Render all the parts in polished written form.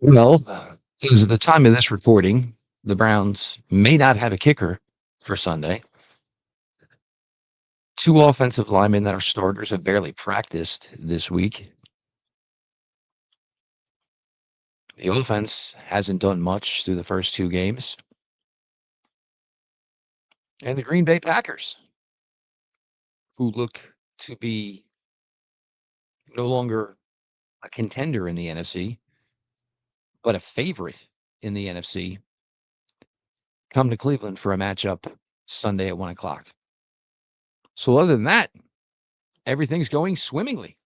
Well, as at the time of this recording, the Browns may not have a kicker for Sunday. Two offensive linemen that are starters have barely practiced this week. The offense hasn't done much through the first two games. And the Green Bay Packers, who look to be no longer a contender in the NFC, but a favorite in the NFC, come to Cleveland for a matchup Sunday at 1 o'clock. So other than that, everything's going swimmingly.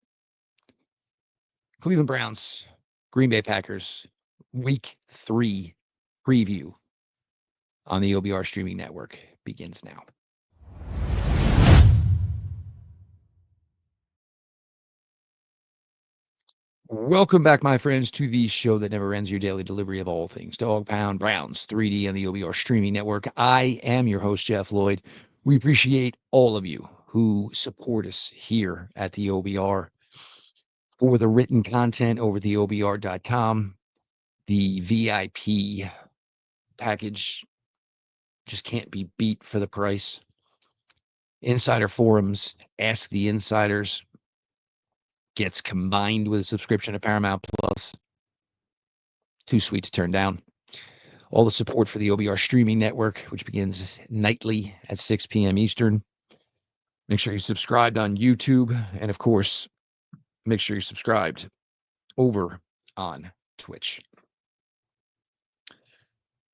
Cleveland Browns, Green Bay Packers, Week 3 preview on the OBR streaming network begins now. Welcome back, my friends, to the show that never ends, your daily delivery of all things Dog Pound Browns 3D on the OBR streaming network. I am your host, Jeff Lloyd. We appreciate all of you who support us here at the OBR for the written content over the OBR.com. The VIP package just can't be beat for the price. Insider forums, Ask the Insiders gets combined with a subscription to Paramount Plus. Too sweet to turn down. All the support for the OBR streaming network, which begins nightly at 6 p.m. Eastern. Make sure you're subscribed on YouTube. And of course, make sure you're subscribed over on Twitch.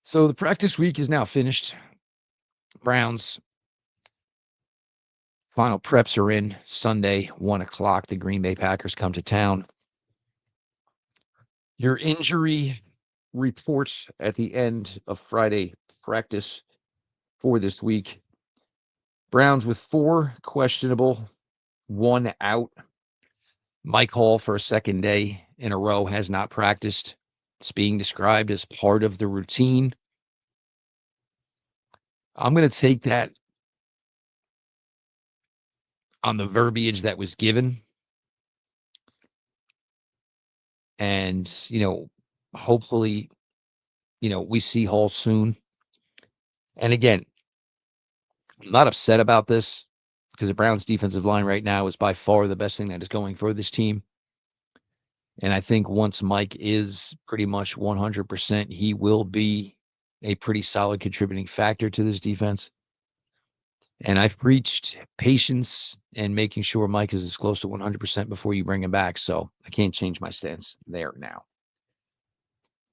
So the practice week is now finished. Browns final preps are in. Sunday, 1 o'clock. The Green Bay Packers come to town. Your injury reports at the end of Friday practice for this week. Browns with 4 questionable, 1 out. Mike Hall, for a second day in a row, has not practiced. It's being described as part of the routine. I'm going to take that on the verbiage that was given. And, hopefully, we see Hall soon. And again, I'm not upset about this because the Browns defensive line right now is by far the best thing that is going for this team. And I think once Mike is pretty much 100%, he will be a pretty solid contributing factor to this defense. And I've preached patience and making sure Mike is as close to 100% before you bring him back. So I can't change my stance there now.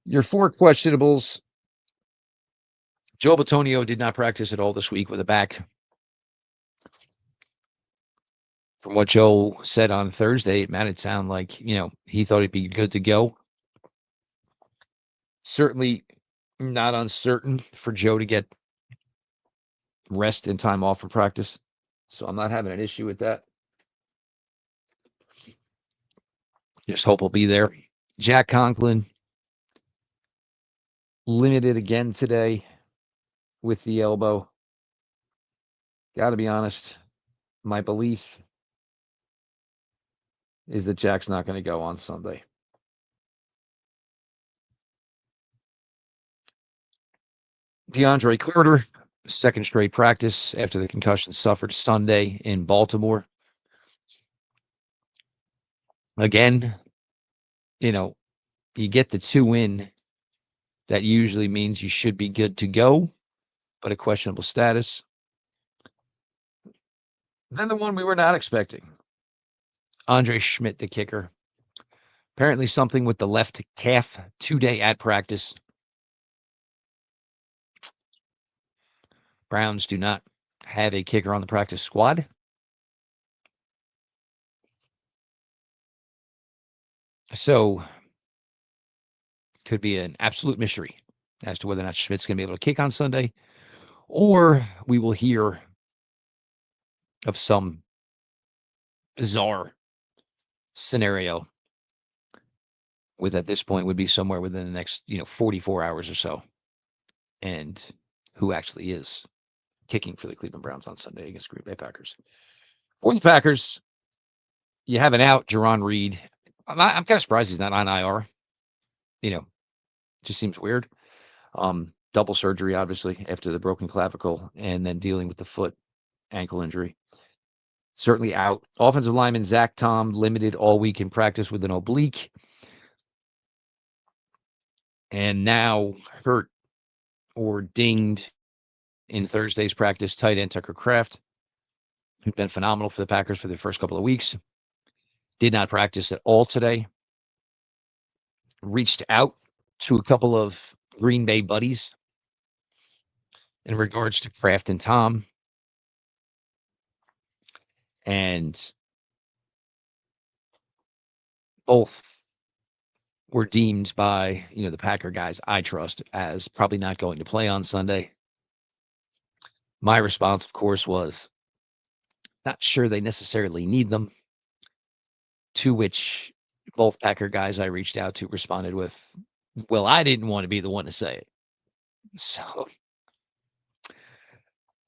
Your 4 questionables. Joe Batonio did not practice at all this week with a back. From what Joe said on Thursday, it made it sound like, he thought he'd be good to go. Certainly not uncertain for Joe to get rest and time off for practice. So I'm not having an issue with that. Just hope he'll be there. Jack Conklin, limited again today with the elbow. Got to be honest, my belief is that Jack's not going to go on Sunday. DeAndre Carter, second straight practice after the concussion suffered Sunday in Baltimore. Again, you get the 2 in. That usually means you should be good to go, but a questionable status. Then the one we were not expecting, Andre Schmidt, the kicker. Apparently something with the left calf, 2-day at practice. Browns do not have a kicker on the practice squad. So could be an absolute mystery as to whether or not Schmidt's going to be able to kick on Sunday, or we will hear of some bizarre scenario with, at this point, would be somewhere within the next 44 hours or so, and who actually is kicking for the Cleveland Browns on Sunday against Green Bay Packers. For the Packers, you have an out, Jerron Reed. I'm kind of surprised he's not on IR. Just seems weird. Double surgery, obviously, after the broken clavicle, and then dealing with the foot ankle injury. Certainly out. Offensive lineman Zach Tom limited all week in practice with an oblique, and now hurt or dinged in Thursday's practice. Tight end Tucker Kraft, who's been phenomenal for the Packers for the first couple of weeks, did not practice at all today. Reached out to a couple of Green Bay buddies in regards to Kraft and Tom, and both were deemed by the Packer guys I trust as probably not going to play on Sunday. My response, of course, was not sure they necessarily need them. To which both Packer guys I reached out to responded with, "Well, I didn't want to be the one to say it." So,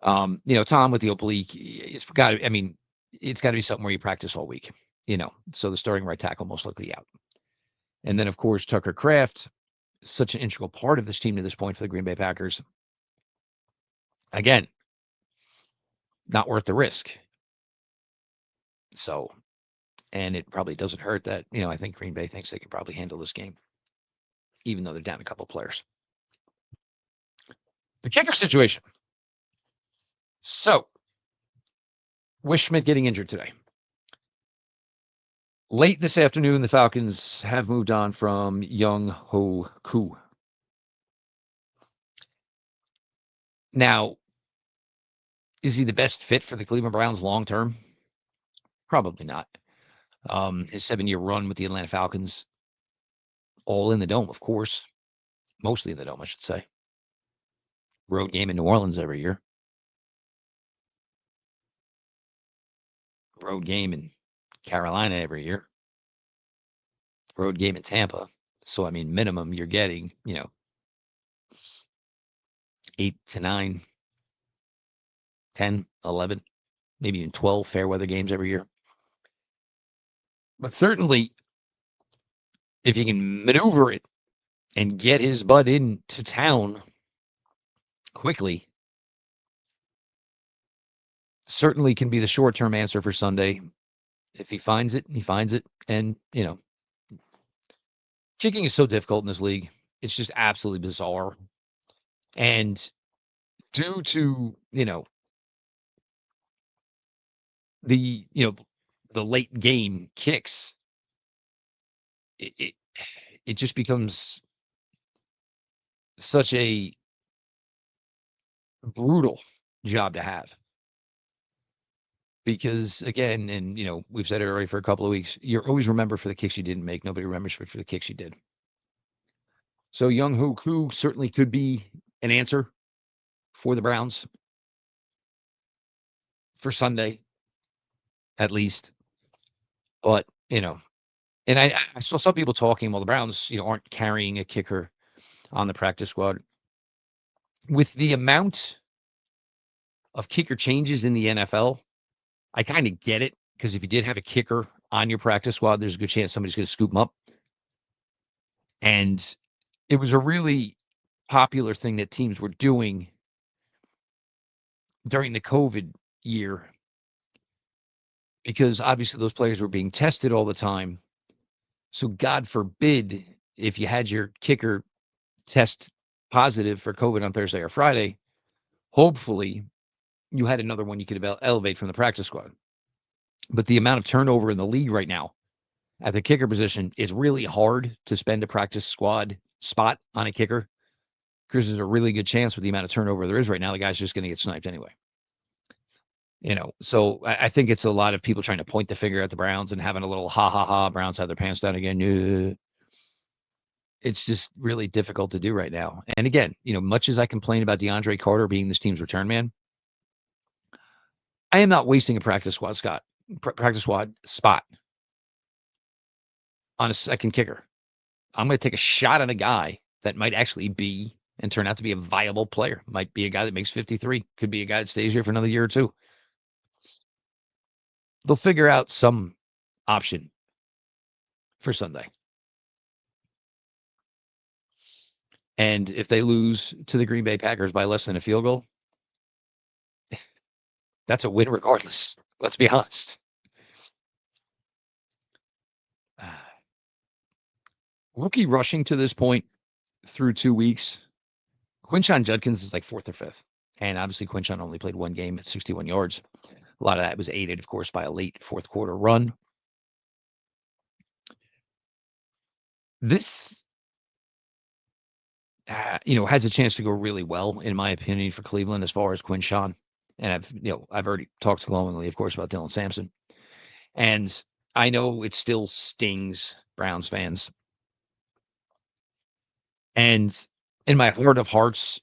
Tom with the oblique, it's got to. I mean, it's got to be something where you practice all week. So the starting right tackle most likely out, and then of course Tucker Kraft, such an integral part of this team to this point for the Green Bay Packers. Again, not worth the risk. So, and it probably doesn't hurt that, I think Green Bay thinks they can probably handle this game, even though they're down a couple players. The kicker situation. So, with Schmidt getting injured today. Late this afternoon, the Falcons have moved on from Young Ho Koo. Now, is he the best fit for the Cleveland Browns long term? Probably not. His 7-year run with the Atlanta Falcons, all in the dome, of course. Mostly in the dome, I should say. Road game in New Orleans every year. Road game in Carolina every year. Road game in Tampa. So, I mean, minimum you're getting, 8 to 9, 10, 11, maybe even 12 fair weather games every year. But certainly, if you can maneuver it and get his butt into town quickly, certainly can be the short-term answer for Sunday. If he finds it, he finds it. And, kicking is so difficult in this league. It's just absolutely bizarre. And due to, the, the late game kicks, it, it, it just becomes such a brutal job to have. Because again, and we've said it already for a couple of weeks, you're always remembered for the kicks you didn't make. Nobody remembers for the kicks you did. So Young Ho Koo certainly could be an answer for the Browns for Sunday, at least. But, and I saw some people talking, well, the Browns, aren't carrying a kicker on the practice squad. With the amount of kicker changes in the NFL, I kind of get it, because if you did have a kicker on your practice squad, there's a good chance somebody's going to scoop him up. And it was a really popular thing that teams were doing during the COVID year, because obviously those players were being tested all the time. So God forbid if you had your kicker test positive for COVID on Thursday or Friday, hopefully you had another one you could elevate from the practice squad. But the amount of turnover in the league right now at the kicker position is really hard to spend a practice squad spot on a kicker, because there's a really good chance with the amount of turnover there is right now, the guy's just going to get sniped anyway. So I think it's a lot of people trying to point the finger at the Browns and having a little ha ha ha, Browns had their pants down again. It's just really difficult to do right now. And again, much as I complain about DeAndre Carter being this team's return man, I am not wasting a practice squad spot on a second kicker. I'm going to take a shot on a guy that might actually be and turn out to be a viable player. Might be a guy that makes 53. Could be a guy that stays here for another year or two. They'll figure out some option for Sunday. And if they lose to the Green Bay Packers by less than a field goal, that's a win regardless. Let's be honest. Rookie rushing to this point through 2 weeks. Quinshon Judkins is like fourth or fifth. And obviously, Quinshon only played one game at 61 yards. A lot of that was aided, of course, by a late fourth quarter run. This, has a chance to go really well, in my opinion, for Cleveland as far as Quinshon. And I've already talked glowingly, of course, about Dylan Sampson. And I know it still stings Browns fans. And in my heart of hearts,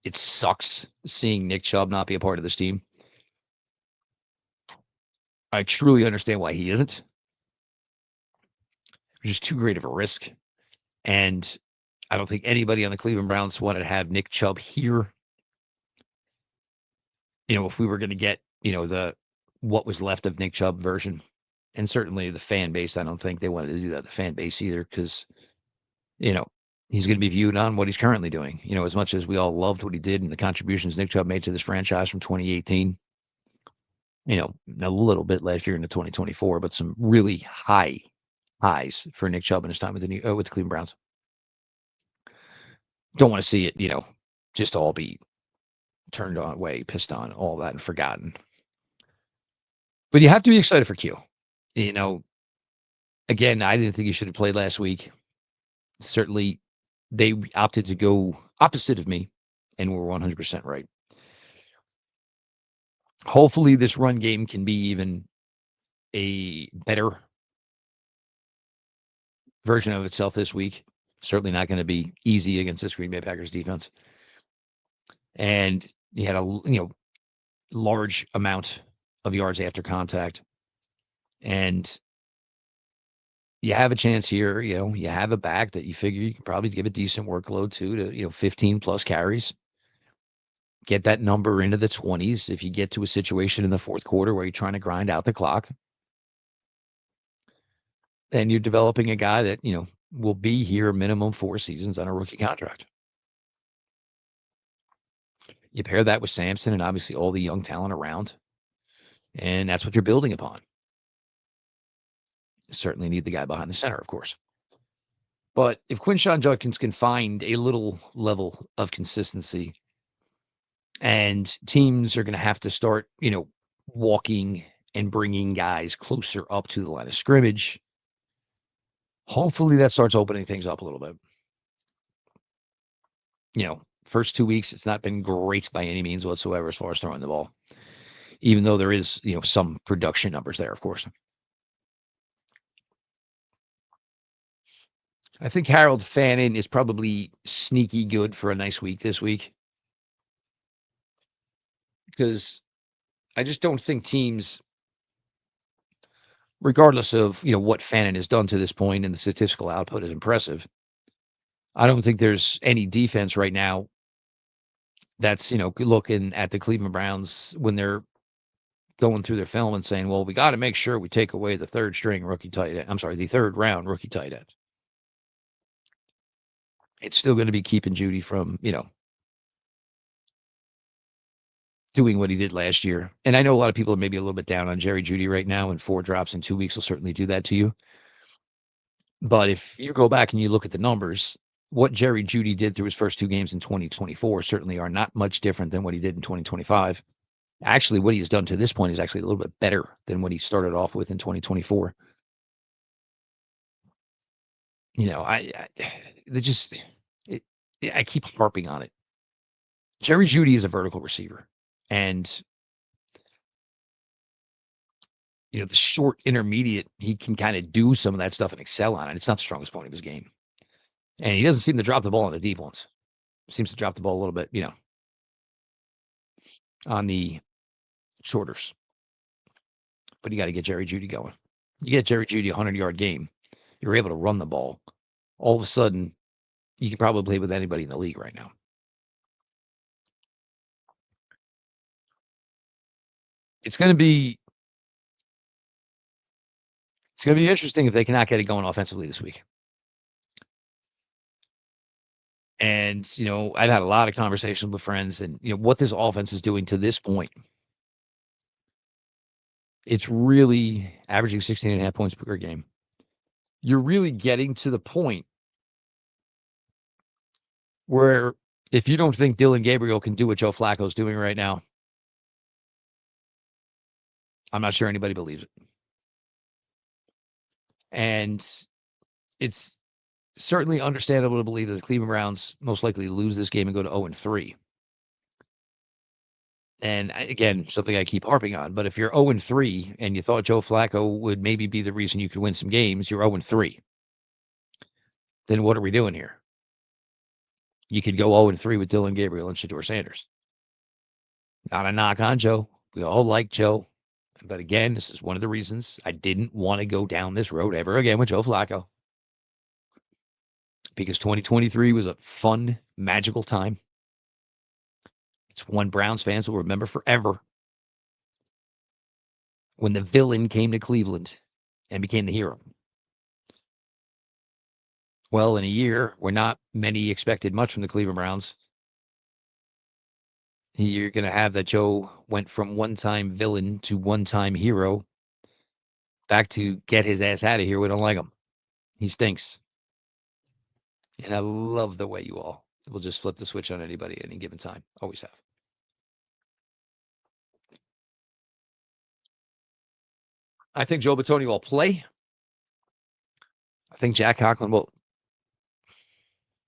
it sucks seeing Nick Chubb not be a part of this team. I truly understand why he isn't. It's just too great of a risk. And I don't think anybody on the Cleveland Browns wanted to have Nick Chubb here. If we were going to get, the what was left of Nick Chubb version. And certainly the fan base, I don't think they wanted to do that, the fan base either, because, he's going to be viewed on what he's currently doing. As much as we all loved what he did and the contributions Nick Chubb made to this franchise from 2018, a little bit last year into 2024, but some really high highs for Nick Chubb in his time with the Cleveland Browns. Don't want to see it, just all be turned on away, pissed on, all that, and forgotten. But you have to be excited for Q. Again, I didn't think he should have played last week. Certainly, they opted to go opposite of me, and we're 100% right. Hopefully, this run game can be even a better version of itself this week. Certainly not going to be easy against this Green Bay Packers defense. And he had a large amount of yards after contact. And you have a chance here, you have a back that you figure you can probably give a decent workload to 15 plus carries. Get that number into the 20s if you get to a situation in the fourth quarter where you're trying to grind out the clock. And you're developing a guy that, will be here minimum 4 seasons on a rookie contract. You pair that with Sampson and obviously all the young talent around, and that's what you're building upon. Certainly need the guy behind the center, of course. But if Quinshon Judkins can find a little level of consistency, and teams are going to have to start, walking and bringing guys closer up to the line of scrimmage, hopefully that starts opening things up a little bit. First 2 weeks, it's not been great by any means whatsoever as far as throwing the ball, even though there is, some production numbers there, of course. I think Harold Fannin is probably sneaky good for a nice week this week, because I just don't think teams, regardless of, what Fannin has done to this point and the statistical output is impressive, I don't think there's any defense right now that's, looking at the Cleveland Browns when they're going through their film and saying, well, we got to make sure we take away the third round rookie tight end. It's still going to be keeping Judy from, doing what he did last year. And I know a lot of people are maybe a little bit down on Jerry Judy right now, and 4 drops in 2 weeks will certainly do that to you. But if you go back and you look at the numbers, what Jerry Judy did through his first 2 games in 2024 certainly are not much different than what he did in 2025. Actually, what he has done to this point is actually a little bit better than what he started off with in 2024. I keep harping on it. Jerry Judy is a vertical receiver, and the short intermediate, he can kind of do some of that stuff and excel on it. It's not the strongest point of his game, and he doesn't seem to drop the ball on the deep ones. Seems to drop the ball a little bit, on the shorters. But you got to get Jerry Judy going. You get Jerry Judy 100-yard game, you're able to run the ball. All of a sudden, you can probably play with anybody in the league right now. It's going to be interesting if they cannot get it going offensively this week. And, I've had a lot of conversations with friends and, what this offense is doing to this point. It's really averaging 16.5 points per game. You're really getting to the point where if you don't think Dylan Gabriel can do what Joe Flacco's doing right now, I'm not sure anybody believes it. And it's certainly understandable to believe that the Cleveland Browns most likely lose this game and go to 0-3. And again, something I keep harping on, but if you're 0-3 and you thought Joe Flacco would maybe be the reason you could win some games, you're 0-3. Then what are we doing here? You could go 0-3 with Dylan Gabriel and Shedeur Sanders. Not a knock on Joe. We all like Joe. But again, this is one of the reasons I didn't want to go down this road ever again with Joe Flacco. Because 2023 was a fun, magical time. It's one Browns fans will remember forever when the villain came to Cleveland and became the hero. Well, in a year where not many expected much from the Cleveland Browns, you're going to have that Joe went from one-time villain to one-time hero back to get his ass out of here. We don't like him. He stinks. And I love the way you all will just flip the switch on anybody at any given time. Always have. I think Joe Batoni will play. I think Jack Conklin will.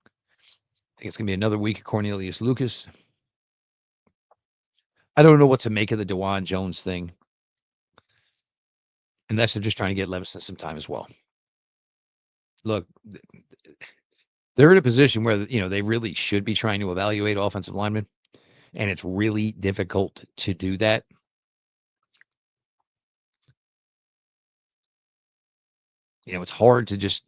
I think it's going to be another week of Cornelius Lucas. I don't know what to make of the DeJuan Jones thing, unless they're just trying to get Levinson some time as well. Look, they're in a position where they really should be trying to evaluate offensive linemen, and it's really difficult to do that. It's hard to just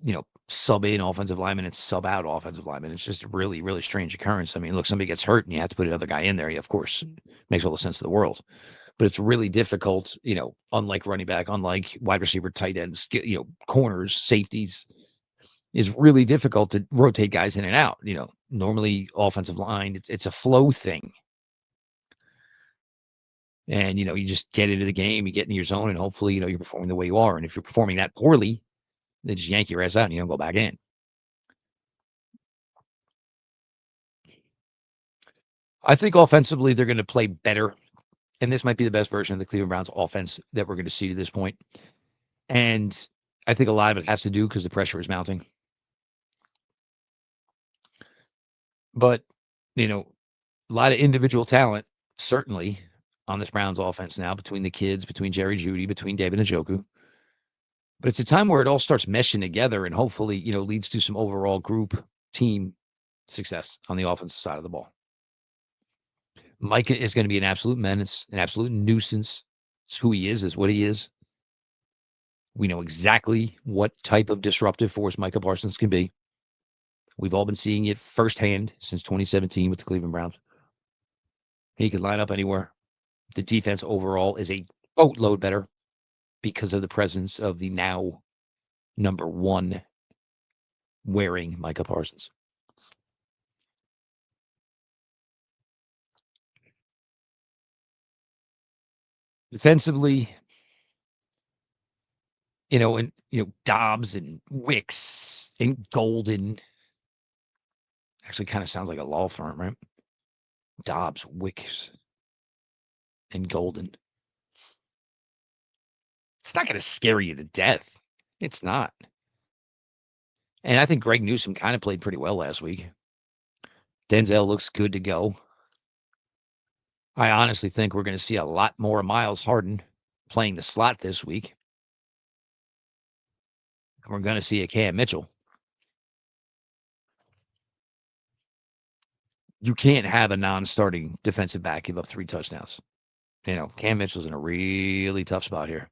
sub in offensive linemen and sub out offensive linemen. It's just a really, really strange occurrence. I mean, look, somebody gets hurt and you have to put another guy in there. Of course, makes all the sense in the world. But it's really difficult, unlike running back, unlike wide receiver, tight ends, corners, safeties, is really difficult to rotate guys in and out. Normally offensive line, it's a flow thing. And, you just get into the game, you get in your zone, and hopefully, you're performing the way you are. And if you're performing that poorly, they just yank your ass out and you don't go back in. I think offensively, they're going to play better. And this might be the best version of the Cleveland Browns offense that we're going to see to this point. And I think a lot of it has to do because the pressure is mounting. But, a lot of individual talent, certainly, on this Browns offense now, between the kids, between Jerry Jeudy, between David Njoku. But it's a time where it all starts meshing together and hopefully, leads to some overall group team success on the offensive side of the ball. Micah is going to be an absolute menace, an absolute nuisance. It's who he is what he is. We know exactly what type of disruptive force Micah Parsons can be. We've all been seeing it firsthand since 2017 with the Cleveland Browns. He can line up anywhere. The defense overall is a boatload better because of the presence of the now number one wearing Micah Parsons. Defensively, and Dobbs and Wicks and Golden. Actually kind of sounds like a law firm, right? Dobbs, Wicks, and Golden. It's not going to scare you to death. It's not. And I think Greg Newsome kind of played pretty well last week. Denzel looks good to go. I honestly think we're going to see a lot more Miles Harden playing the slot this week. And we're going to see a Cam Mitchell. You can't have a non-starting defensive back give up 3 touchdowns. Cam Mitchell's in a really tough spot here.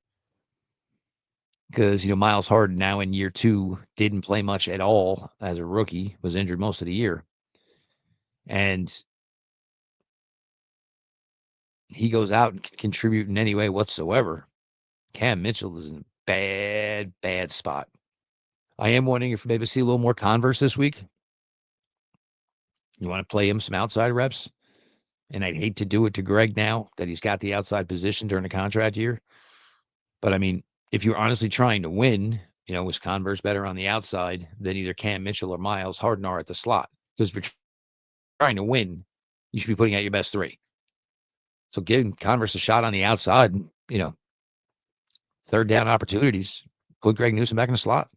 Because, Miles Harden now in year 2 didn't play much at all as a rookie, was injured most of the year. And he goes out and can contribute in any way whatsoever. Cam Mitchell is in a bad, bad spot. I am wondering if maybe see a little more Converse this week. You want to play him some outside reps? And I'd hate to do it to Greg now that he's got the outside position during the contract year. But I mean, if you're honestly trying to win, was Converse better on the outside than either Cam Mitchell or Miles Harden are at the slot? Because if you're trying to win, you should be putting out your best three. So giving Converse a shot on the outside, third down opportunities, put Greg Newsom back in the slot.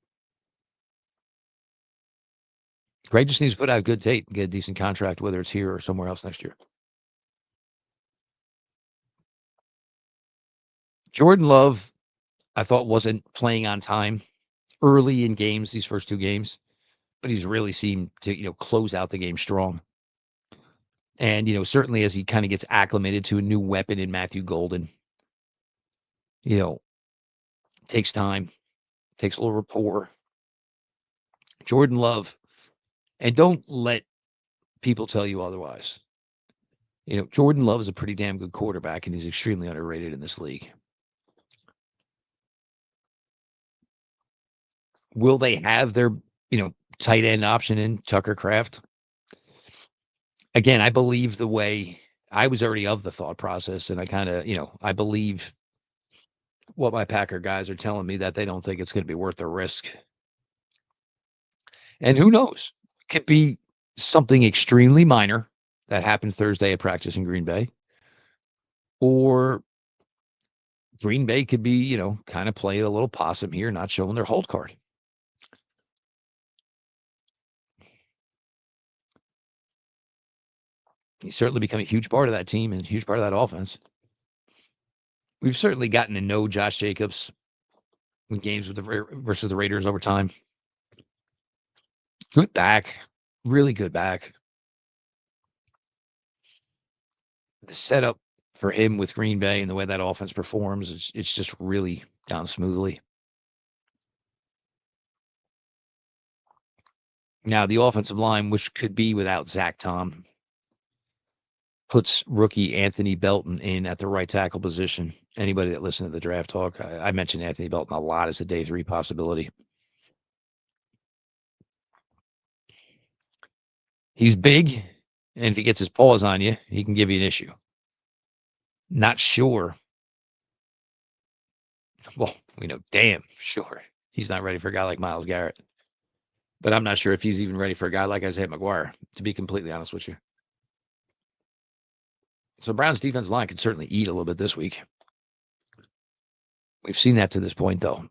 Greg just needs to put out good tape and get a decent contract, whether it's here or somewhere else next year. Jordan Love, I thought wasn't playing on time early in games, these first two games, but he's really seemed to, close out the game strong. And, certainly as he kind of gets acclimated to a new weapon in Matthew Golden, takes time, takes a little rapport. Jordan Love, and don't let people tell you otherwise. Jordan Love is a pretty damn good quarterback, and he's extremely underrated in this league. Will they have their, tight end option in Tucker Kraft? Again, I believe the way I was already of the thought process, and I kind of, I believe what my Packer guys are telling me that they don't think it's going to be worth the risk. And who knows? Could be something extremely minor that happened Thursday at practice in Green Bay. Or Green Bay could be, kind of playing a little possum here, not showing their hold card. He's certainly become a huge part of that team and a huge part of that offense. We've certainly gotten to know Josh Jacobs in games with versus the Raiders over time. Good back, really good back. The setup for him with Green Bay and the way that offense performs, it's just really gone smoothly. Now, the offensive line, which could be without Zach Tom, puts rookie Anthony Belton in at the right tackle position. Anybody that listened to the draft talk, I mentioned Anthony Belton a lot as a day 3 possibility. He's big, and if he gets his paws on you, he can give you an issue. Not sure. Well, damn sure he's not ready for a guy like Myles Garrett. But I'm not sure if he's even ready for a guy like Isaiah McGuire, to be completely honest with you. So Brown's defensive line could certainly eat a little bit this week. We've seen that to this point, though.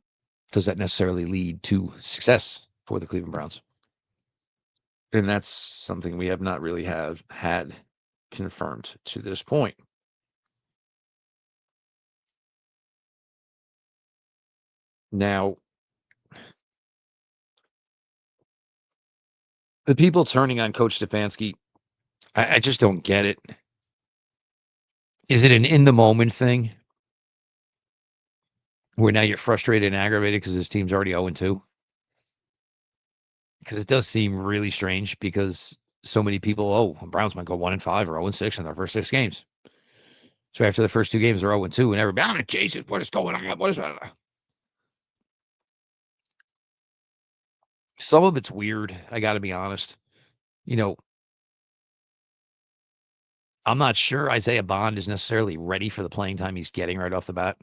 Does that necessarily lead to success for the Cleveland Browns? And that's something we have not really had confirmed to this point. Now, the people turning on Coach Stefanski, I just don't get it. Is it an in-the-moment thing where now you're frustrated and aggravated because this team's already 0-2? Because it does seem really strange because so many people, Browns might go 1-5 or 0-6 in their first 6 games. So after the first 2 games, they're 0-2, and everybody, Jesus, what is going on? What is that? Some of it's weird. I got to be honest. I'm not sure Isaiah Bond is necessarily ready for the playing time he's getting right off the bat.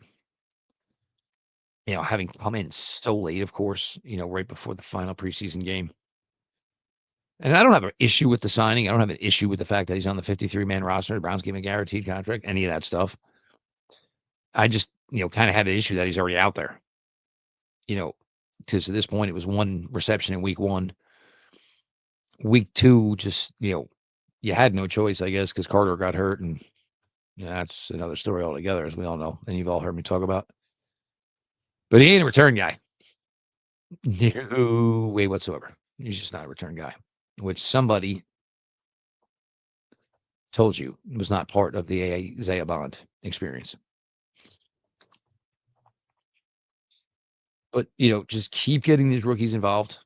Having come in so late, of course, right before the final preseason game. And I don't have an issue with the signing. I don't have an issue with the fact that he's on the 53-man roster. The Browns gave him a guaranteed contract, any of that stuff. I just, kind of have an issue that he's already out there. Because at this point, it was 1 reception in week 1. Week 2, just, you had no choice, I guess, because Carter got hurt. And that's another story altogether, as we all know. And you've all heard me talk about. But he ain't a return guy. No way whatsoever. He's just not a return guy, which somebody told you was not part of the Isaiah Bond experience. But, just keep getting these rookies involved.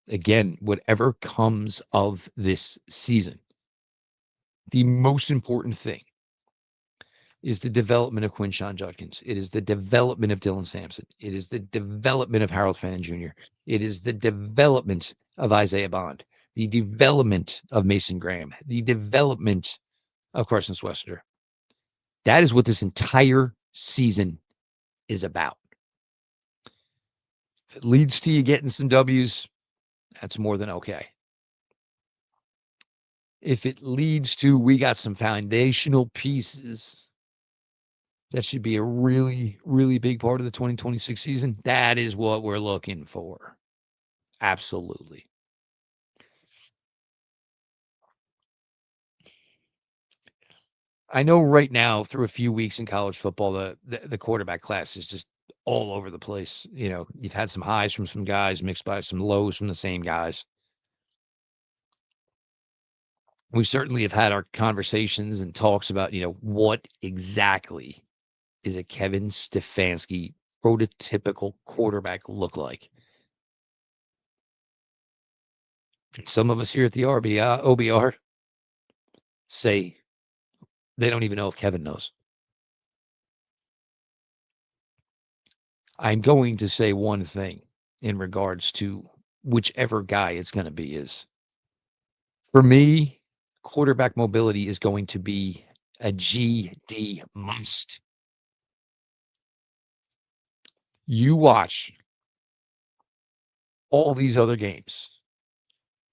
Again, whatever comes of this season, the most important thing is the development of Quinshon Judkins. It is the development of Dylan Sampson. It is the development of Harold Fannin Jr. It is the development of Isaiah Bond. the development of Mason Graham, the development of Carson Swester. That is what this entire season is about. If it leads to you getting some W's, that's more than okay. If it leads to we got some foundational pieces, that should be a really, really big part of the 2026 season. That is what we're looking for. Absolutely. I know right now, through a few weeks in college football, the quarterback class is just all over the place. You've had some highs from some guys mixed by some lows from the same guys. We certainly have had our conversations and talks about, what exactly is a Kevin Stefanski prototypical quarterback look like? Some of us here at the OBR say they don't even know if Kevin knows. I'm going to say one thing in regards to whichever guy it's going to be is, for me, quarterback mobility is going to be a GD must. You watch all these other games,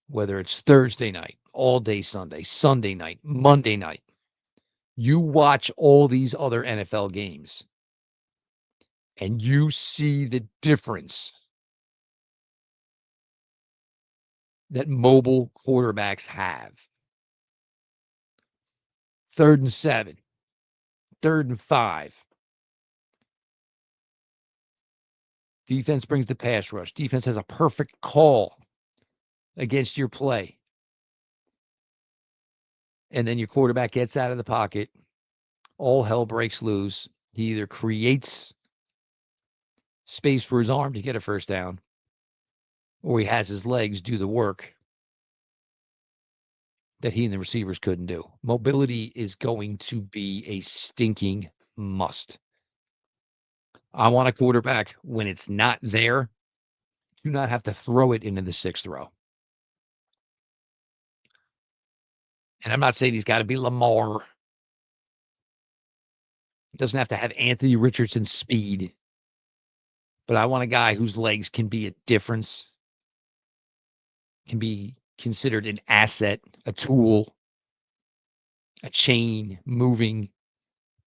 whether it's Thursday night, all day Sunday, Sunday night, Monday night. You watch all these other NFL games and you see the difference that mobile quarterbacks have. 3rd and 7, 3rd and 5. Defense brings the pass rush. Defense has a perfect call against your play. And then your quarterback gets out of the pocket. All hell breaks loose. He either creates space for his arm to get a first down, or he has his legs do the work that he and the receivers couldn't do. Mobility is going to be a stinking must. I want a quarterback, when it's not there, do not have to throw it into the 6th row. And I'm not saying he's got to be Lamar. He doesn't have to have Anthony Richardson's speed. But I want a guy whose legs can be a difference, can be considered an asset, a tool, a chain moving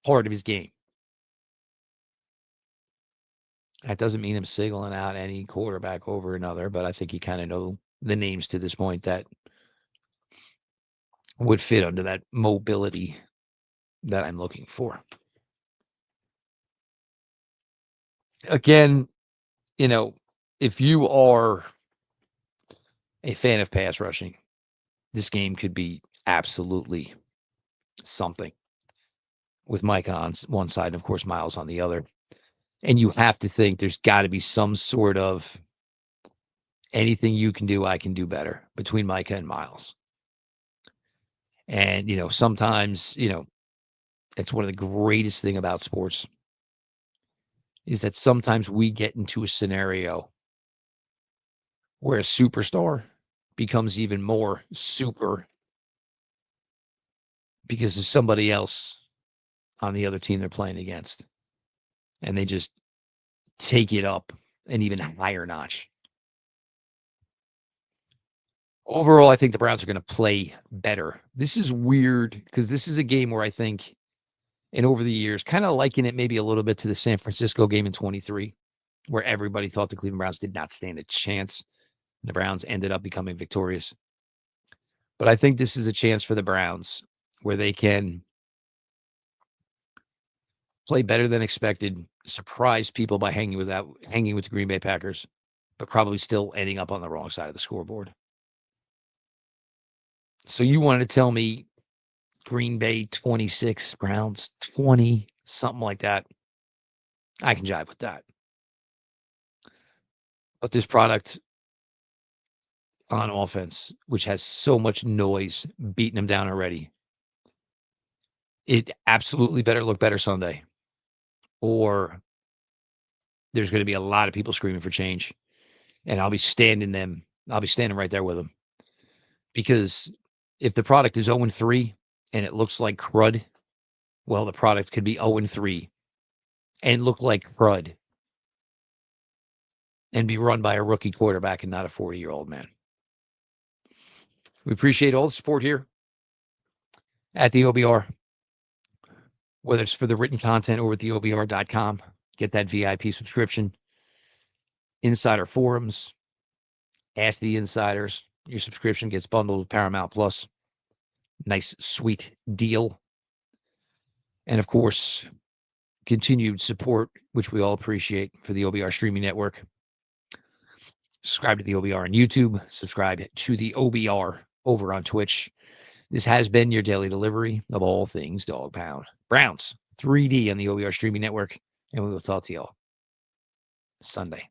part of his game. That doesn't mean I'm singling out any quarterback over another, but I think you kind of know the names to this point that would fit under that mobility that I'm looking for. Again, if you are a fan of pass rushing, this game could be absolutely something, with Mike on one side and, of course, Miles on the other. And you have to think there's got to be some sort of anything you can do, I can do better between Micah and Miles. And, sometimes, it's one of the greatest thing about sports is that sometimes we get into a scenario where a superstar becomes even more super because there's somebody else on the other team they're playing against. And they just take it up an even higher notch. Overall, I think the Browns are going to play better. This is weird because this is a game where I think, and over the years, kind of liken it maybe a little bit to the San Francisco game in 23, where everybody thought the Cleveland Browns did not stand a chance. The Browns ended up becoming victorious. But I think this is a chance for the Browns where they can play better than expected, surprise people by hanging with the Green Bay Packers, but probably still ending up on the wrong side of the scoreboard. So you wanted to tell me Green Bay 26, Browns 20, something like that. I can jive with that. But this product on offense, which has so much noise beating them down already, it absolutely better look better Sunday, or there's going to be a lot of people screaming for change, and I'll be standing right there with them. because if the product is 0-3 and it looks like crud, well, the product could be 0-3 and look like crud and be run by a rookie quarterback and not a 40-year-old man. We appreciate all the support here at the OBR, whether it's for the written content or at the OBR.com. Get that VIP subscription, insider forums, ask the insiders. Your subscription gets bundled with Paramount Plus. Nice, sweet deal. And of course, continued support, which we all appreciate, for the OBR streaming network. Subscribe to the OBR on YouTube. Subscribe to the OBR over on Twitch. This has been your daily delivery of all things Dog Pound Browns 3D on the OBR streaming network. And we will talk to y'all Sunday.